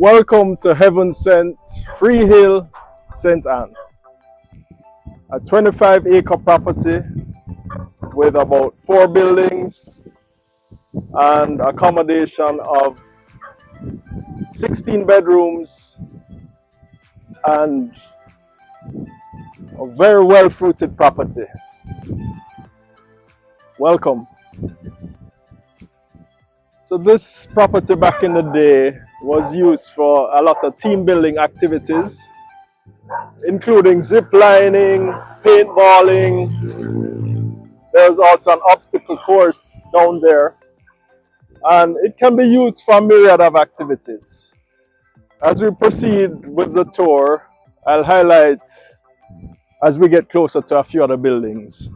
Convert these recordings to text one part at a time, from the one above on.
Welcome to Heaven Sent Free Hill, St. Anne. A 25-acre property with about 4 buildings and accommodation of 16 bedrooms and a very well-fruited property. Welcome. So this property back in the day was used for a lot of team building activities, including zip lining, paintballing. There's also an obstacle course down there, and it can be used for a myriad of activities. As we proceed with the tour, I'll highlight as we get closer to a few other buildings.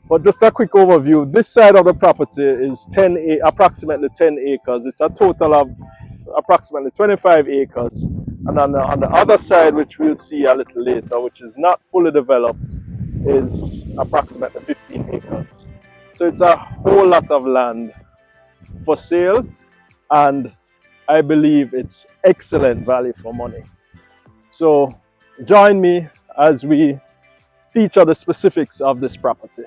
But just a quick overview, this side of the property is approximately 10 acres. It's a total of approximately 25 acres. And on the other side, which we'll see a little later, which is not fully developed, is approximately 15 acres. So it's a whole lot of land for sale, and I believe it's excellent value for money. So join me as we feature the specifics of this property.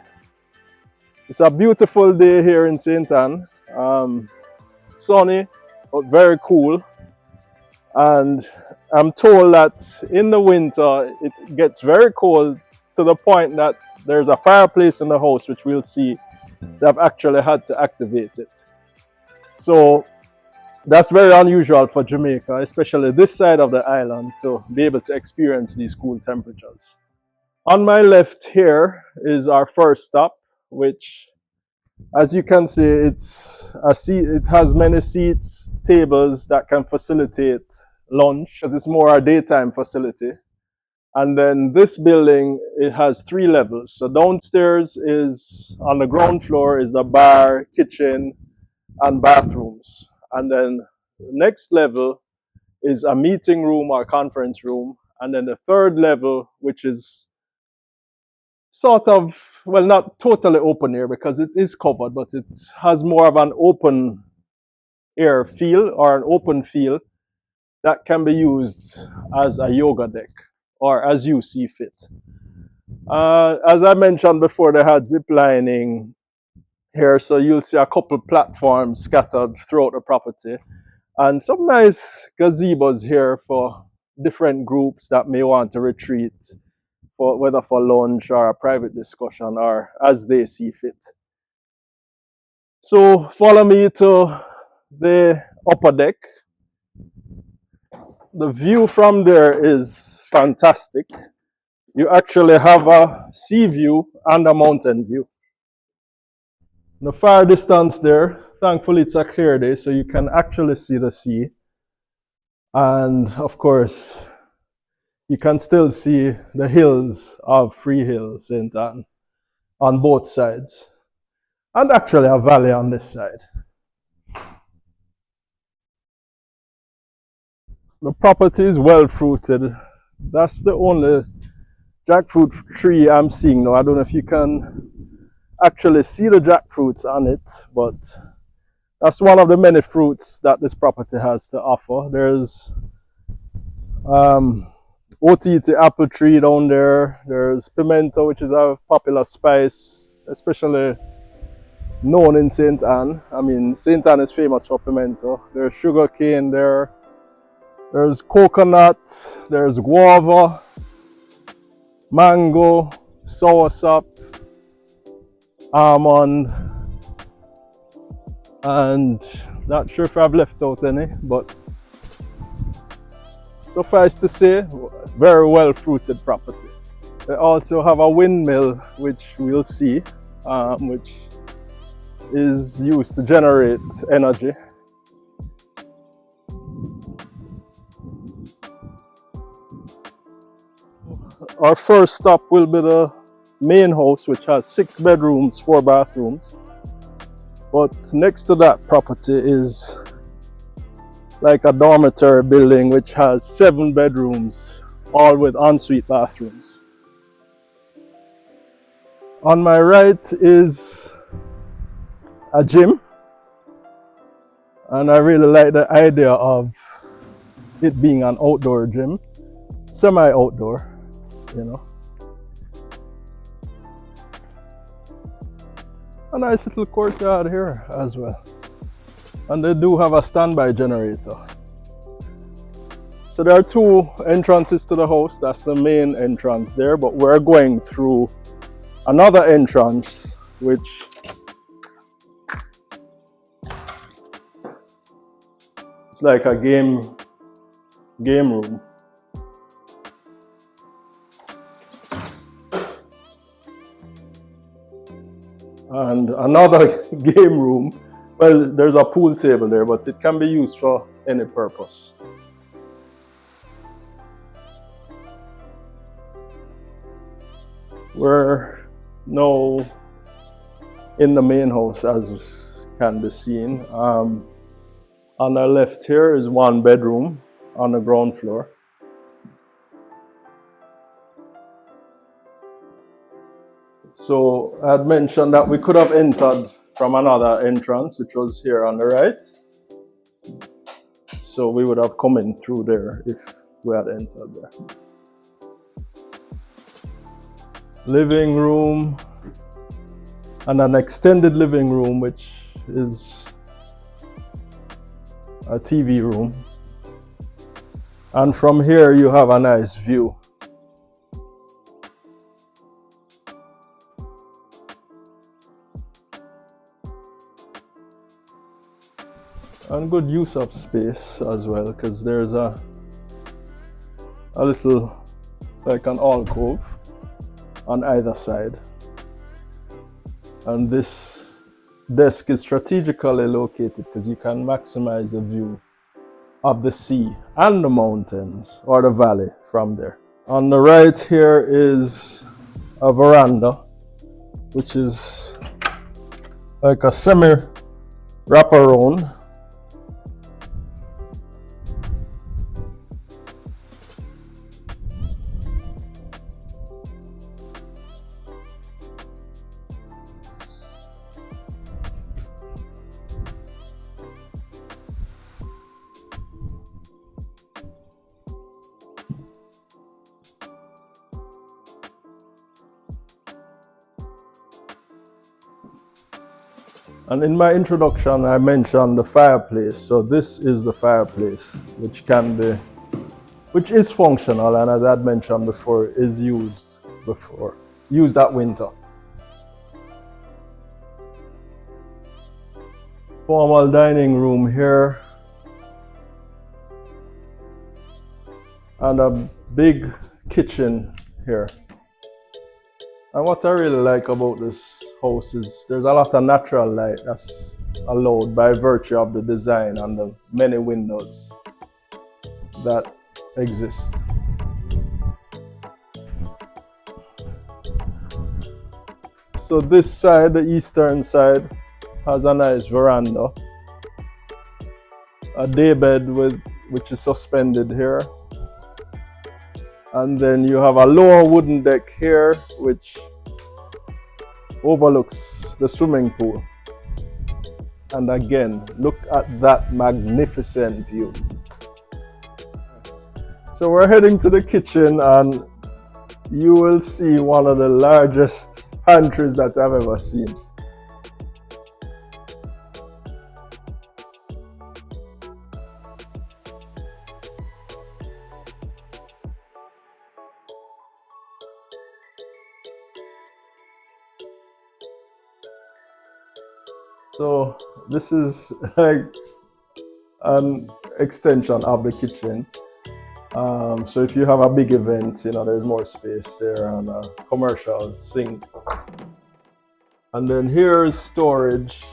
It's a beautiful day here in St. Anne, sunny but very cool, and I'm told that in the winter it gets very cold to the point that there's a fireplace in the house, which we'll see. They've actually had to activate it. So that's very unusual for Jamaica, especially this side of the island, to be able to experience these cool temperatures. On my left here is our first stop, which, as you can see, it has many seats, tables that can facilitate lunch, because it's more a daytime facility. And then this building, it has 3 levels. So downstairs is, on the ground floor, is a bar, kitchen, and bathrooms. And then the next level is a meeting room or conference room. And then the 3rd level, which is sort of, well, not totally open air because it is covered, but it has more of an open air feel or an open feel that can be used as a yoga deck or as you see fit. As I mentioned before, they had zip lining here, so you'll see a couple platforms scattered throughout the property and some nice gazebos here for different groups that may want to retreat, for whether for lunch or a private discussion or as they see fit. So follow me to the upper deck. The view from there is fantastic. You actually have a sea view and a mountain view. In the far distance there, thankfully it's a clear day, so you can actually see the sea. And of course, you can still see the hills of Free Hill, St. Anne, on both sides. And actually a valley on this side. The property is well fruited. That's the only jackfruit tree I'm seeing now. I don't know if you can actually see the jackfruits on it, but that's one of the many fruits that this property has to offer. There's OTT apple tree down there. There's pimento, which is a popular spice, especially known in St. Anne. I mean, St. Anne is famous for pimento. There's sugar cane there. There's coconut. There's guava, mango, soursop, almond, and not sure if I've left out any, but suffice to say, very well fruited property. They also have a windmill, which we'll see, which is used to generate energy. Our first stop will be the main house, which has 6 bedrooms, 4 bathrooms. But next to that property is like a dormitory building, which has 7 bedrooms, all with ensuite bathrooms. On my right is a gym, And I really like the idea of it being an outdoor gym, semi-outdoor, you know. A nice little courtyard here as well. And they do have a standby generator. So there are two entrances to the house. That's the main entrance there, but we're going through another entrance, which it's like a game room. And another game room. Well, there's a pool table there, but it can be used for any purpose. We're now in the main house, as can be seen. On our left here is one bedroom on the ground floor. So I had mentioned that we could have entered from another entrance, which was here on the right. So we would have come in through there if we had entered there. Living room and an extended living room, which is a TV room. And from here you have a nice view. And good use of space as well, because there's a little, like an alcove on either side. And this desk is strategically located because you can maximize the view of the sea and the mountains or the valley from there. On the right here is a veranda, which is like a semi wraparound. And in my introduction, I mentioned the fireplace. So this is the fireplace, which is functional, and as I had mentioned before, is used at winter. Formal dining room here. And a big kitchen here. And what I really like about this house is there's a lot of natural light that's allowed by virtue of the design and the many windows that exist. So this side, the eastern side, has a nice veranda. A daybed which is suspended here. And then you have a lower wooden deck here, which overlooks the swimming pool. And again, look at that magnificent view. So we're heading to the kitchen, and you will see one of the largest pantries that I've ever seen. So this is like an extension of the kitchen. So if you have a big event, there's more space there, and a commercial sink. And then here is storage.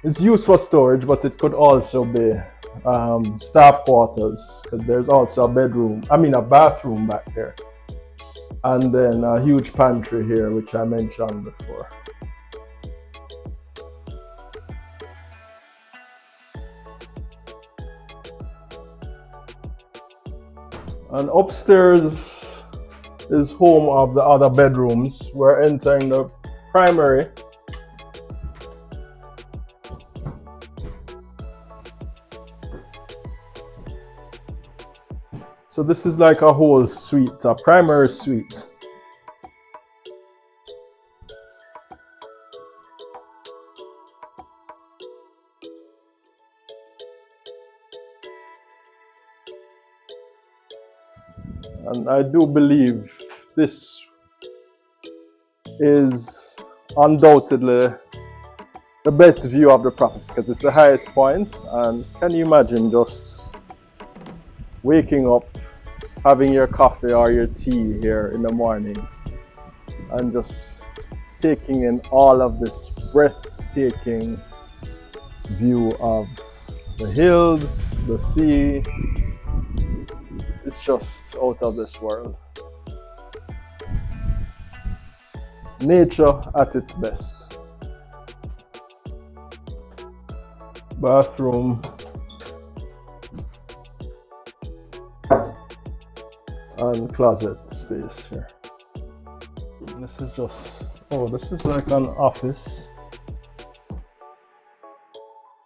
It's used for storage, but it could also be staff quarters, because there's also a bathroom back there. And then a huge pantry here, which I mentioned before. And upstairs is home of the other bedrooms. We're entering the primary. So this is like a whole suite, a primary suite. And I do believe this is undoubtedly the best view of the property because it's the highest point. And can you imagine just waking up, having your coffee or your tea here in the morning and just taking in all of this breathtaking view of the hills, the sea. It's just out of this world. Nature at its best. Bathroom and closet space here. This is just, this is like an office,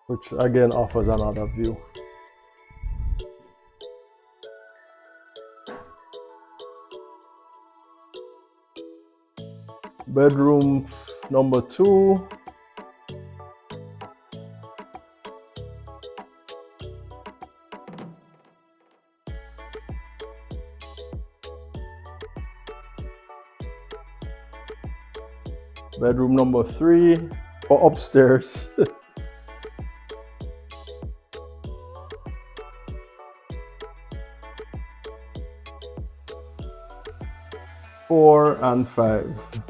which again offers another view. Bedroom number 2. Bedroom number 3 for upstairs. 4 and 5.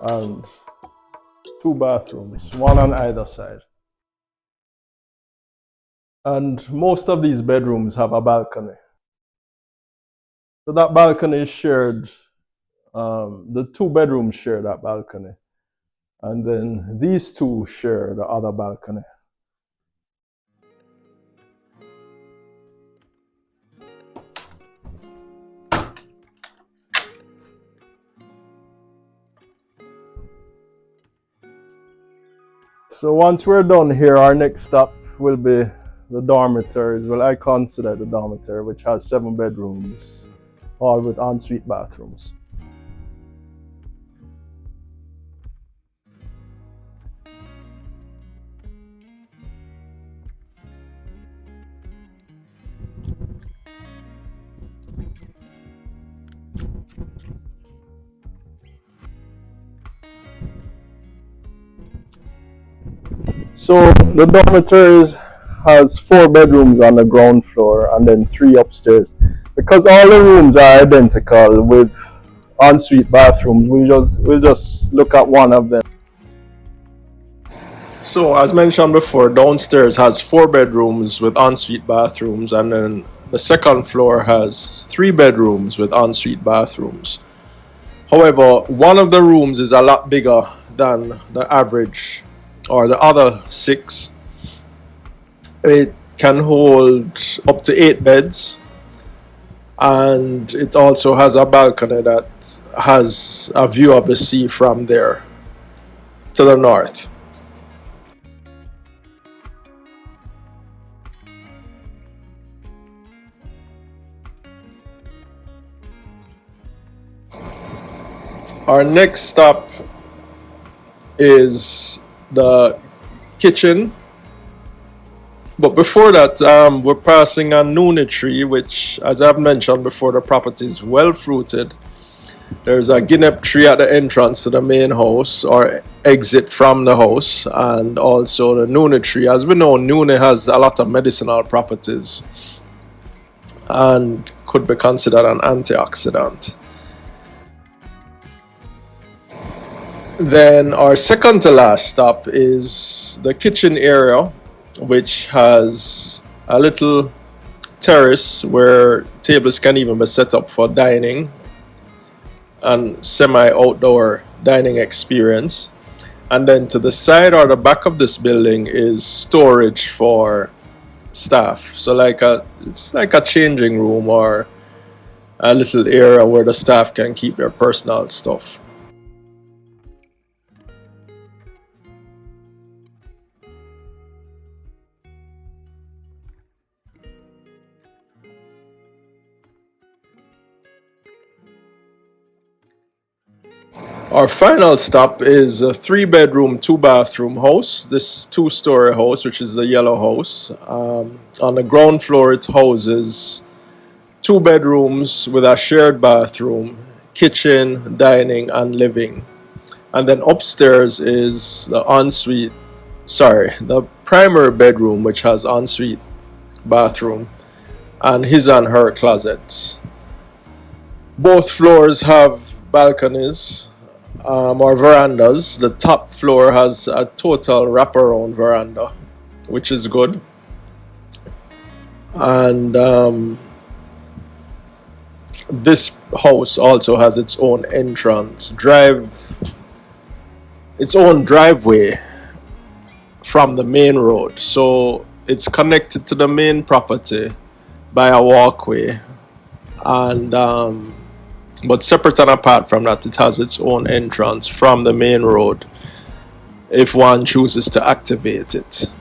And 2 bathrooms, 1 on either side. And most of these bedrooms have a balcony. So that balcony is shared, the 2 bedrooms share that balcony. And then these 2 share the other balcony. So once we're done here, our next stop will be the dormitories. Well, I consider the dormitory, which has 7 bedrooms, all with ensuite bathrooms. So the dormitories has 4 bedrooms on the ground floor and then 3 upstairs. Because all the rooms are identical with ensuite bathrooms, we'll just look at one of them. So as mentioned before, downstairs has 4 bedrooms with ensuite bathrooms, and then the second floor has 3 bedrooms with ensuite bathrooms. However, one of the rooms is a lot bigger than the average or the other 6. It can hold up to 8 beds, and it also has a balcony that has a view of the sea from there to the north. Our next stop is the kitchen. But before that, we're passing a nuna tree, which, as I've mentioned before, the property is well fruited. There's a guinea tree at the entrance to the main house or exit from the house, and also the nuna tree. As we know, nuna has a lot of medicinal properties and could be considered an antioxidant. Then our second to last stop is the kitchen area, which has a little terrace where tables can even be set up for dining. and semi-outdoor dining experience. And then to the side or the back of this building is storage for staff. So it's like a changing room or a little area where the staff can keep their personal stuff. Our final stop is a 3 bedroom, 2 bathroom house. This 2-story house, which is the yellow house. On the ground floor, it houses 2 bedrooms with a shared bathroom, kitchen, dining, and living. And then upstairs is the primary bedroom, which has ensuite bathroom and his and her closets. Both floors have balconies or verandas. The top floor has a total wraparound veranda, which is good. And this house also has its own its own driveway from the main road. So it's connected to the main property by a walkway. And but separate and apart from that, it has its own entrance from the main road if one chooses to activate it.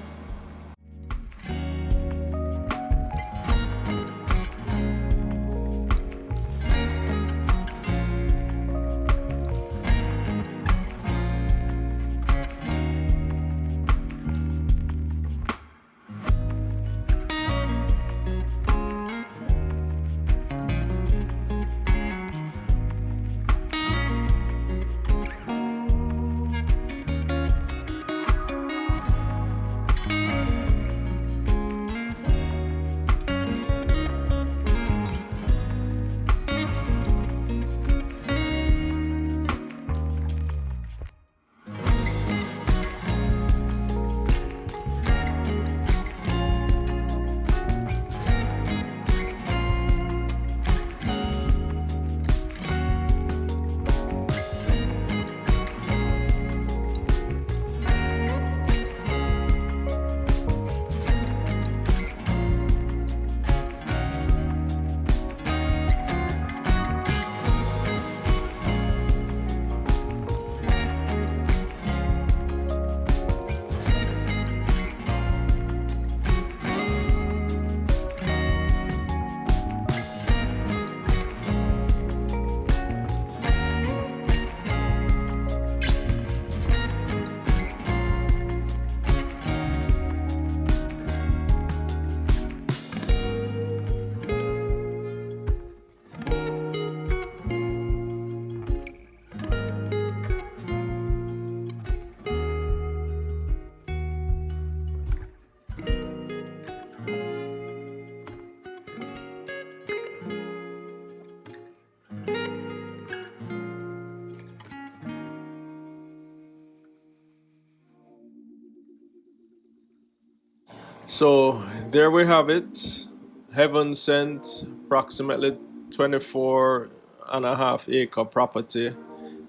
So there we have it. Heaven sent, approximately 24.5 acre property,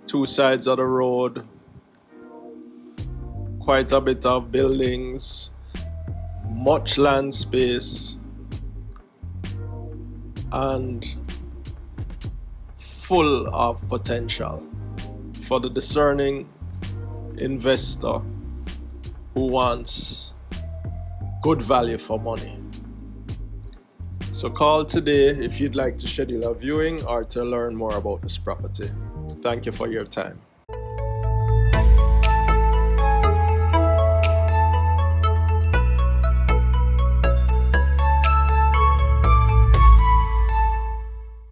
2 sides of the road, quite a bit of buildings, much land space, and full of potential for the discerning investor who wants good value for money. So call today if you'd like to schedule a viewing or to learn more about this property. Thank you for your time.